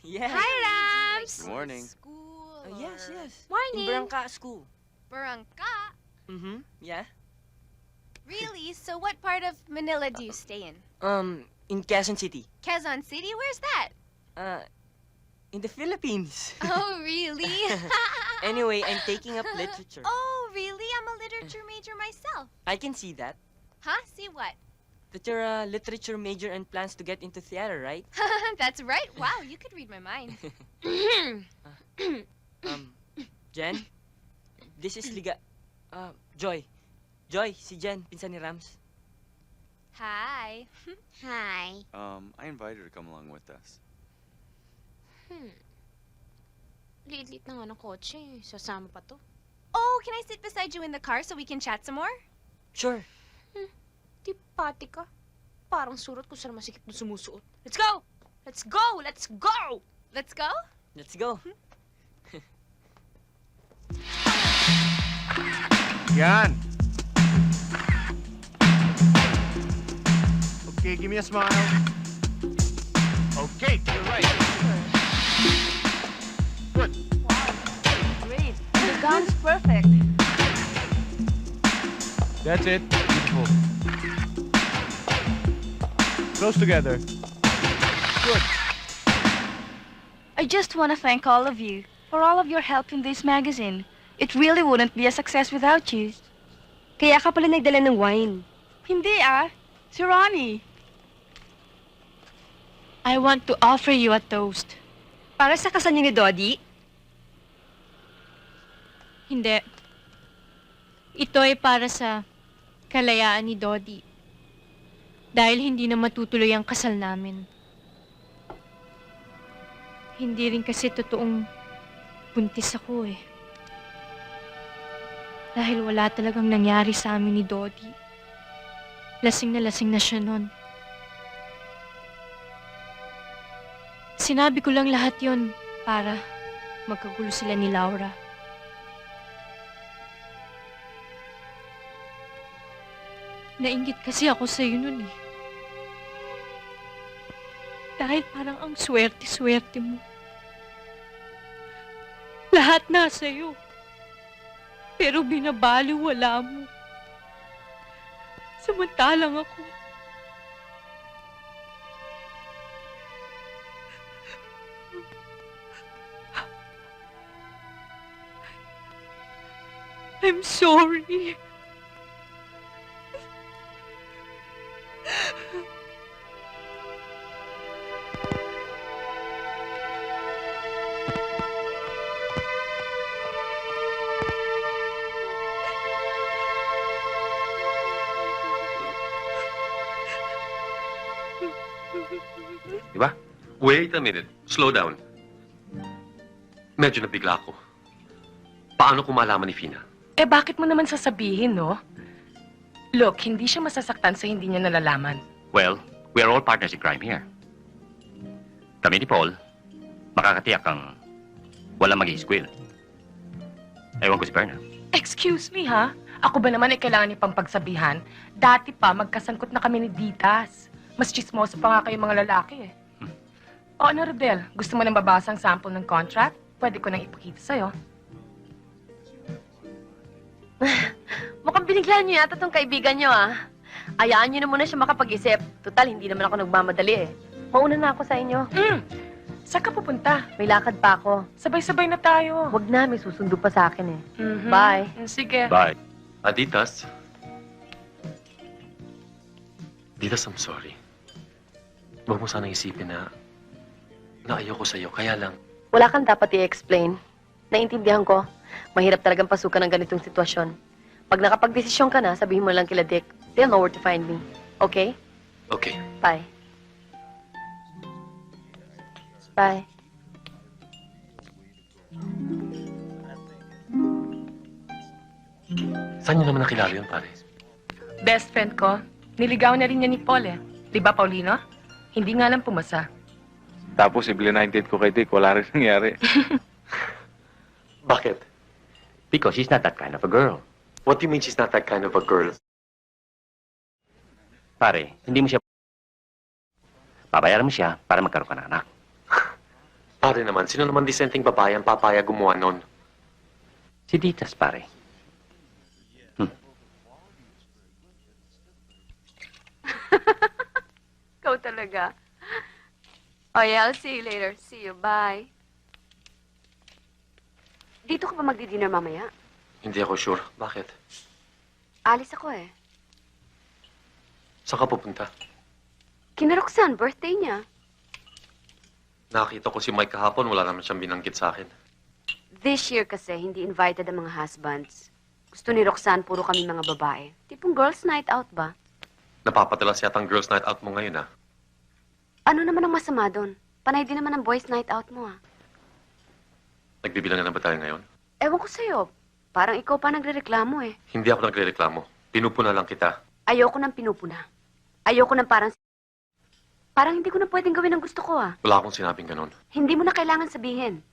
Yes. Hi, Rams! Good morning. School. Yes, yes. Morning. In Barangka School. Barangka? Yeah. Really? So what part of Manila do you stay in? In Quezon City. Quezon City? Where's that? In the Philippines. Oh, really? Anyway, I'm taking up literature. Oh, really? I'm a literature major myself. I can see that. Huh? See what? That you're a literature major and plans to get into theater, right? That's right. Wow, you could read my mind. Jen? This is Joy. Joy, si Jen, pinsan ni Rams. Hi. Hi. I invited her to come along with us. Liit-liit na nga ng kotse. Sasama pa to. Oh, can I sit beside you in the car so we can chat some more? Sure. Tipati ka. Parang surot kung saan masikip na sumusuot. Let's go! Let's go! Let's go! Let's go? Let's go. Yan. Okay, give me a smile. Okay, to the right. Good. Great. The gown's perfect. That's it. Beautiful. Close together. Good. I just want to thank all of you for all of your help in this magazine. It really wouldn't be a success without you. Kaya ka pala nagdala ng wine. Hindi si Ronnie. I want to offer you a toast. Para sa kasal niyo ni Dodi? Hindi. Ito ay para sa kalayaan ni Dodi. Dahil hindi na matutuloy ang kasal namin. Hindi rin kasi totoong buntis ako eh. Dahil wala talagang nangyari sa amin ni Dodi. Lasing na siya nun. Sinabi ko lang lahat yon para magkagulo sila ni Laura. Nainggit kasi ako sa'yo nun eh. Dahil parang ang swerte-swerte mo. Lahat nasa iyo. Pero binabaliwala mo. Samantalang ako. I'm sorry. Diba? Wait a minute. Slow down. Medyo nabigla ako. Paano ko malaman ni Fina? Bakit mo naman sasabihin, no? Look, hindi siya masasaktan sa hindi niya nalalaman. Well, we are all partners in crime here. Kami ni Paul, makakatiyak kang walang mag-i-squill. Ewan ko si Perna. Excuse me, ha? Ako ba naman ay kailangan niya pang pagsabihan? Dati pa, magkasangkot na kami ni Ditas. Mas chismoso pa nga kayo mga lalaki, eh. O ano, Rodel? Gusto mo nang babasa ang sample ng contract? Pwede ko nang ipakita sa'yo. Mukhang binigyan niyo yata tong kaibigan niyo, Ayaan niyo na muna siya makapag-isip. Total, hindi naman ako nagmamadali, eh. Mauna na ako sa inyo. Saan ka pupunta? May lakad pa ako. Sabay-sabay na tayo. Wag na, may susundo pa sa akin, eh. Bye. Bye. Sige. Bye. Aditas? Ditas, I'm sorry. Huwag mo sanang isipin na ayoko sa'yo. Kaya lang, Wala kang dapat i-explain. Naintindihan ko. Mahirap talagang pasukan ng ganitong sitwasyon. Pag nakapag-desisyon ka na, sabihin mo lang kila Dick. They'll know where to find me. Okay? okay. Bye. Bye. Saan niyo naman nakilala yun, pare? Best friend ko. Niligaw na rin niya ni Paul, eh. Di ba, Paulino? Hindi nga lang pumasa. Tapos, i-blinded ko kay Dick. Wala rin nangyari. Bakit? Because she's not that kind of a girl. What do you mean she's not that kind of a girl? Pare, hindi mo siya... Babayaran mo siya para magkaroon ka ng anak. pare naman, sino naman disenteng babae ang papaya gumawa nun? Si Ditas, pare. Ikaw talaga. Oh yeah, I'll see you later. See you. Bye. Dito ka ba magdi-dinner mamaya? Hindi ako sure. Bakit? Alis ako eh. Saan ka pupunta? Kina Roxanne, birthday niya. Nakita ko si Mike kahapon, wala naman siyang binanggit sa akin. This year kasi, hindi invited ang mga husbands. Gusto ni Roxanne, puro kami mga babae. Tipong girls' night out ba? Napapadalas yata ang girls' night out mo ngayon, ah. Ano naman ang masama doon? Panay din naman ang boys' night out mo, ah. Nagbibilangan na ba tayo ngayon? Ewan ko sa'yo. Parang ikaw pa nagrereklamo eh. Hindi ako nagre-reklamo. Pinupuna lang kita. Ayoko nang pinupuna. Ayoko nang parang... Parang hindi ko na pwedeng gawin ang gusto ko, ah. Wala akong sinabing ganun. Hindi mo na kailangan sabihin.